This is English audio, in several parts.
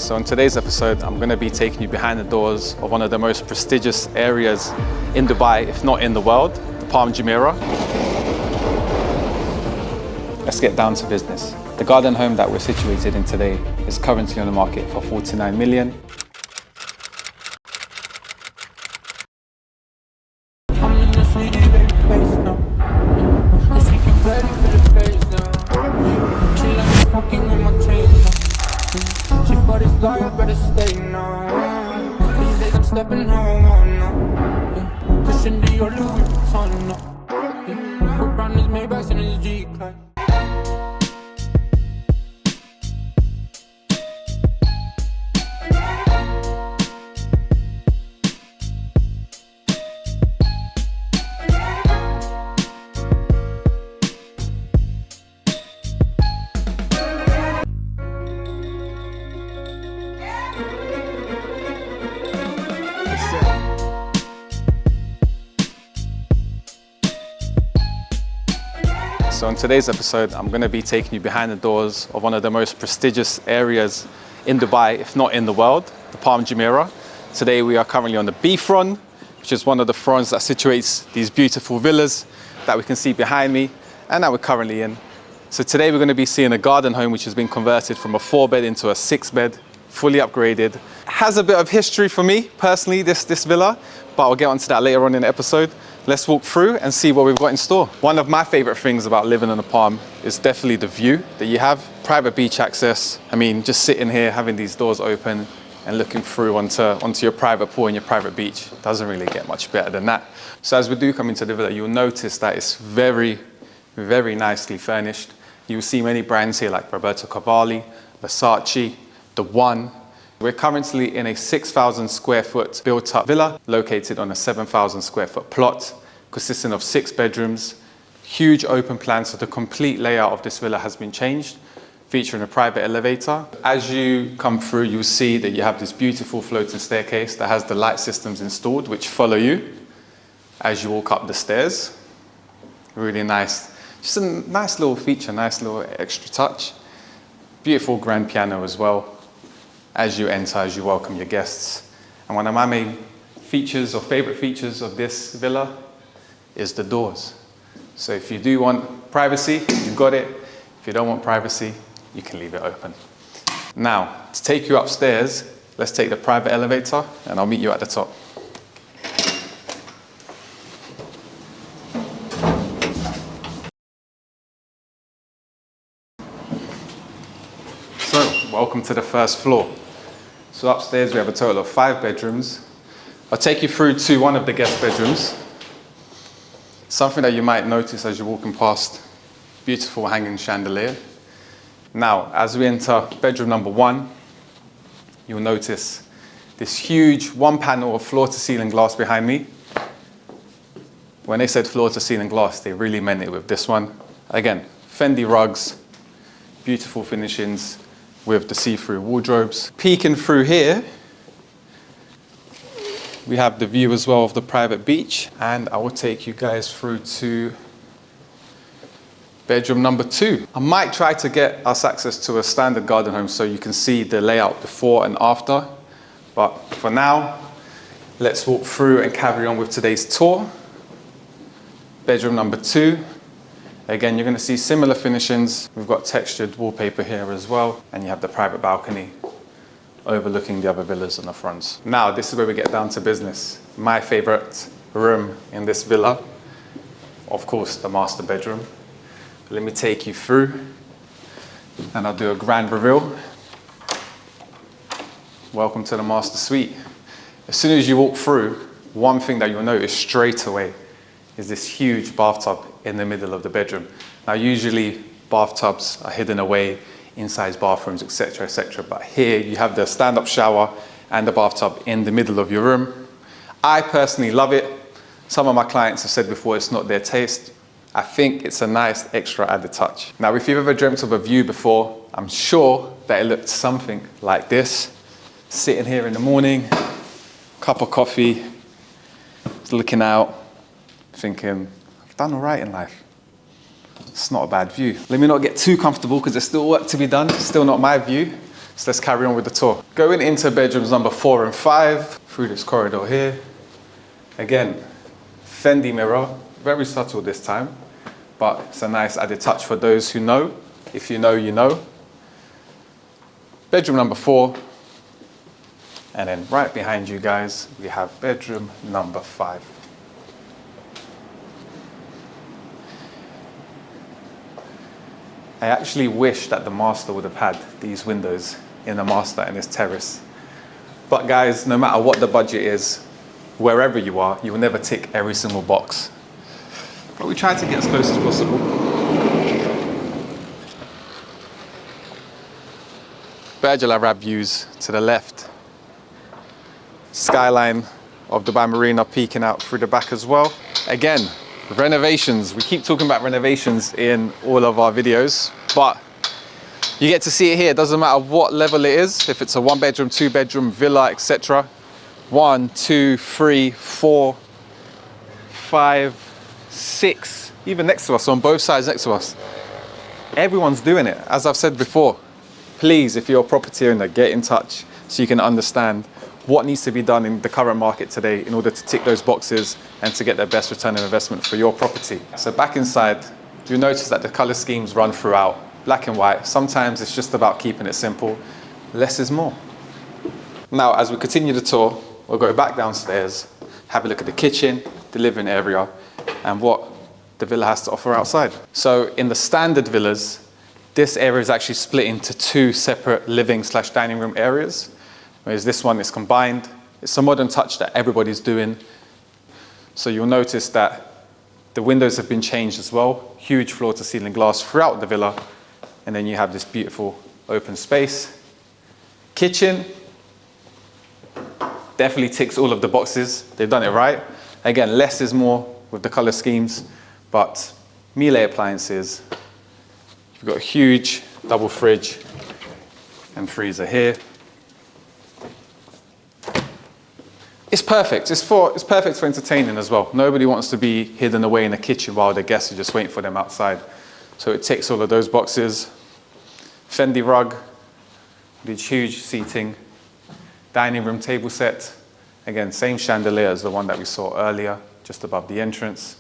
So in today's episode, I'm going to be taking you behind the doors of one of the most prestigious areas in Dubai, if not in the world, the Palm Jumeirah. Let's get down to business. The garden home that we're situated in today is currently on the market for 49 million. So in today's episode, I'm going to be taking you behind the doors of one of the most prestigious areas in Dubai, if not in the world, the Palm Jumeirah. Today we are currently on the beachfront, which is one of the fronts that situates these beautiful villas that we can see behind me and that we're currently in. So today we're going to be seeing a garden home which has been converted from a 4-bed into a 6-bed, fully upgraded. It has a bit of history for me personally, this villa, but I'll get onto that later on in the episode. Let's walk through and see what we've got in store. One of my favorite things about living in the Palm is definitely the view that you have. Private beach access. I mean, just sitting here, having these doors open and looking through onto your private pool and your private beach doesn't really get much better than that. So as we do come into the villa, you'll notice that it's very, very nicely furnished. You'll see many brands here like Roberto Cavalli, Versace, The One. We're currently in a 6,000 square foot built up villa located on a 7,000 square foot plot consisting of 6 bedrooms, huge open plan, so the complete layout of this villa has been changed, featuring a private elevator. As you come through, you'll see that you have this beautiful floating staircase that has the light systems installed which follow you as you walk up the stairs. Really nice. Just a nice little feature, nice little extra touch. Beautiful grand piano as well as you enter, as you welcome your guests. And one of my main features or favorite features of this villa is the doors. So if you do want privacy, you've got it. If you don't want privacy, you can leave it open. Now, to take you upstairs, let's take the private elevator and I'll meet you at the top. So, welcome to the first floor. So upstairs we have a total of 5 bedrooms. I'll take you through to one of the guest bedrooms. Something that you might notice as you're walking past, beautiful hanging chandelier. Now, as we enter bedroom number 1, you'll notice this huge 1 panel of floor to ceiling glass behind me. When they said floor to ceiling glass, they really meant it with this one. Again, Fendi rugs, beautiful finishings, with the see-through wardrobes. Peeking through here, we have the view as well of the private beach, and I will take you guys through to bedroom number 2. I might try to get us access to a standard garden home so you can see the layout before and after, but for now, let's walk through and carry on with today's tour. Bedroom number 2. Again, you're going to see similar finishings. We've got textured wallpaper here as well, and you have the private balcony overlooking the other villas on the front. Now, this is where we get down to business. My favorite room in this villa, of course, the master bedroom. Let me take you through, and I'll do a grand reveal. Welcome to the master suite. As soon as you walk through, one thing that you'll notice straight away is this huge bathtub in the middle of the bedroom. Now, usually bathtubs are hidden away inside bathrooms, etc., etc. But here you have the stand-up shower and the bathtub in the middle of your room. I personally love it. Some of my clients have said before it's not their taste. I think it's a nice extra added touch. Now, if you've ever dreamt of a view before, I'm sure that it looked something like this. Sitting here in the morning, cup of coffee, looking out, thinking, I've done all right in life. It's not a bad view. Let me not get too comfortable because there's still work to be done. It's still not my view. So let's carry on with the tour. Going into bedrooms number 4 and 5, through this corridor here. Again, Fendi mirror, very subtle this time, but it's a nice added touch for those who know. If you know, you know. Bedroom number 4. And then right behind you guys, we have bedroom number 5. I actually wish that the master would have had these windows in the master and this terrace. But guys, no matter what the budget is, wherever you are, you will never tick every single box. But we try to get as close as possible. Burj Al Arab views to the left. Skyline of Dubai Marina peeking out through the back as well. Again, renovations. We keep talking about renovations in all of our videos, but you get to see it here. It doesn't matter what level it is, if it's a 1-bedroom, 2-bedroom, villa, etc. 1, 2, 3, 4, 5, 6, even next to us, on both sides next to us. Everyone's doing it. As I've said before, please, if you're a property owner, get in touch so you can understand what needs to be done in the current market today in order to tick those boxes and to get the best return on investment for your property. So back inside, you'll notice that the color schemes run throughout, black and white. Sometimes it's just about keeping it simple. Less is more. Now, as we continue the tour, we'll go back downstairs, have a look at the kitchen, the living area, and what the villa has to offer outside. So in the standard villas, this area is actually split into 2 separate living/dining room areas, whereas this one is combined. It's a modern touch that everybody's doing. So you'll notice that the windows have been changed as well. Huge floor-to-ceiling glass throughout the villa. And then you have this beautiful open space. Kitchen definitely ticks all of the boxes. They've done it right. Again, less is more with the color schemes, but Miele appliances. You've got a huge double fridge and freezer here. It's perfect. It's perfect for entertaining as well. Nobody wants to be hidden away in the kitchen while the guests are just waiting for them outside. So it ticks all of those boxes. Fendi rug, with huge seating, dining room table set. Again, same chandelier as the one that we saw earlier, just above the entrance.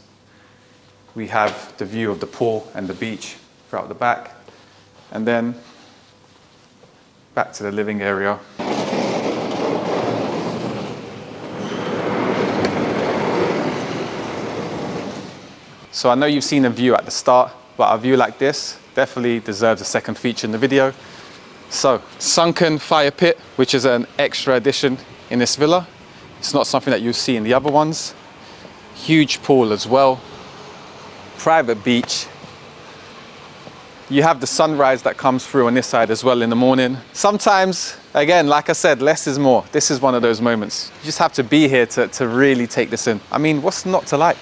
We have the view of the pool and the beach throughout the back. And then back to the living area. So I know you've seen a view at the start, but a view like this definitely deserves a second feature in the video. So, sunken fire pit, which is an extra addition in this villa. It's not something that you'll see in the other ones. Huge pool as well. Private beach. You have the sunrise that comes through on this side as well in the morning. Sometimes, again, like I said, less is more. This is one of those moments. You just have to be here to really take this in. I mean, what's not to like?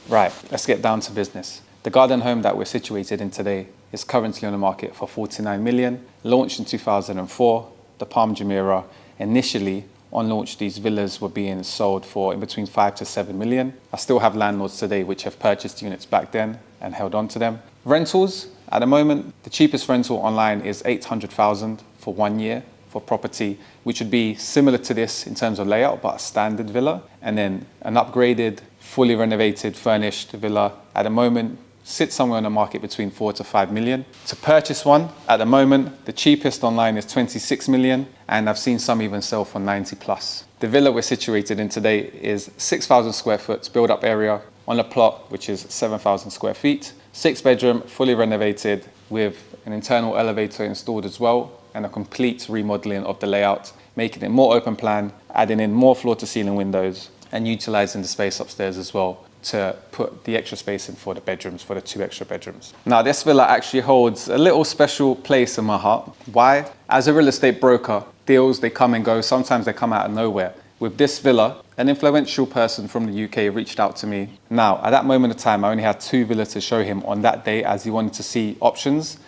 Right, let's get down to business. The garden home that we're situated in today is currently on the market for 49 million, launched in 2004, the Palm Jumeirah. Initially, on launch, these villas were being sold for in between 5 to 7 million. I still have landlords today which have purchased units back then and held on to them. Rentals, at the moment, the cheapest rental online is 800,000 for 1 year for property, which would be similar to this in terms of layout, but a standard villa. And then an upgraded, fully renovated, furnished villa at the moment sits somewhere on the market between 4 to 5 million. To purchase one, at the moment, the cheapest online is 26 million, and I've seen some even sell for 90 plus. The villa we're situated in today is 6,000 square foot build-up area on a plot which is 7,000 square feet. 6-bedroom, fully renovated with an internal elevator installed as well, and a complete remodeling of the layout, making it more open plan, adding in more floor-to-ceiling windows, and utilizing the space upstairs as well to put the extra space in for the bedrooms, for the 2 extra bedrooms. Now, this villa actually holds a little special place in my heart. Why? As a real estate broker, deals, they come and go. Sometimes they come out of nowhere. With this villa, an influential person from the UK reached out to me. Now, at that moment of time, I only had 2 villas to show him on that day as he wanted to see options.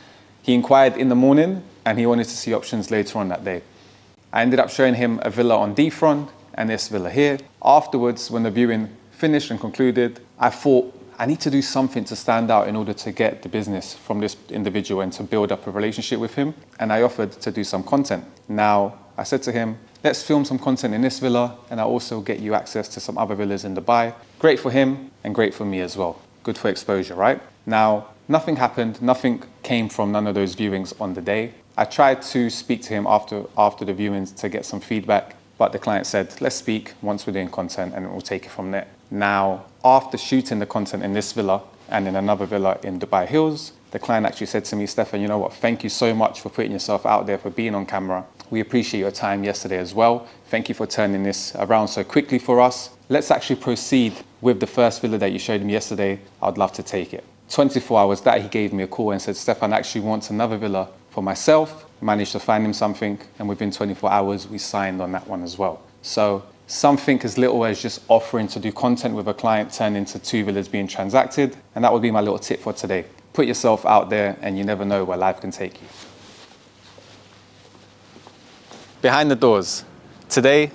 He inquired in the morning and he wanted to see options later on that day. I ended up showing him a villa on Frond and this villa here. Afterwards, when the viewing finished and concluded, I thought I need to do something to stand out in order to get the business from this individual and to build up a relationship with him. And I offered to do some content. Now, I said to him, let's film some content in this villa, and I'll also get you access to some other villas in Dubai. Great for him and great for me as well. Good for exposure, right? Now, nothing happened. Nothing came from none of those viewings on the day. I tried to speak to him after the viewings to get some feedback, but the client said, let's speak once we're doing content and we'll take it from there. Now, after shooting the content in this villa and in another villa in Dubai Hills, the client actually said to me, Stefan, you know what? Thank you so much for putting yourself out there, for being on camera. We appreciate your time yesterday as well. Thank you for turning this around so quickly for us. Let's actually proceed with the first villa that you showed me yesterday. I'd love to take it. 24 hours that he gave me a call and said, Stefan actually wants another villa for myself. Managed to find him something, and within 24 hours, we signed on that one as well. So something as little as just offering to do content with a client turned into 2 villas being transacted. And that would be my little tip for today. Put yourself out there and you never know where life can take you. Behind the doors. Today,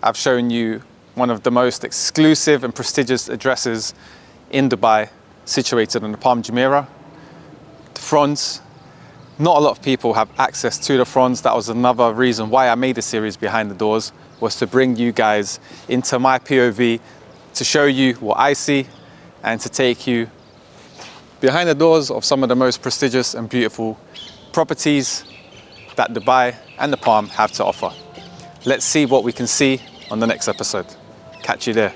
I've shown you one of the most exclusive and prestigious addresses in Dubai, situated on the Palm Jumeirah. The fronts. Not a lot of people have access to the fronts. That was another reason why I made the series Behind the Doors, was to bring you guys into my POV, to show you what I see and to take you behind the doors of some of the most prestigious and beautiful properties that Dubai and the Palm have to offer. Let's see what we can see on the next episode. Catch you there.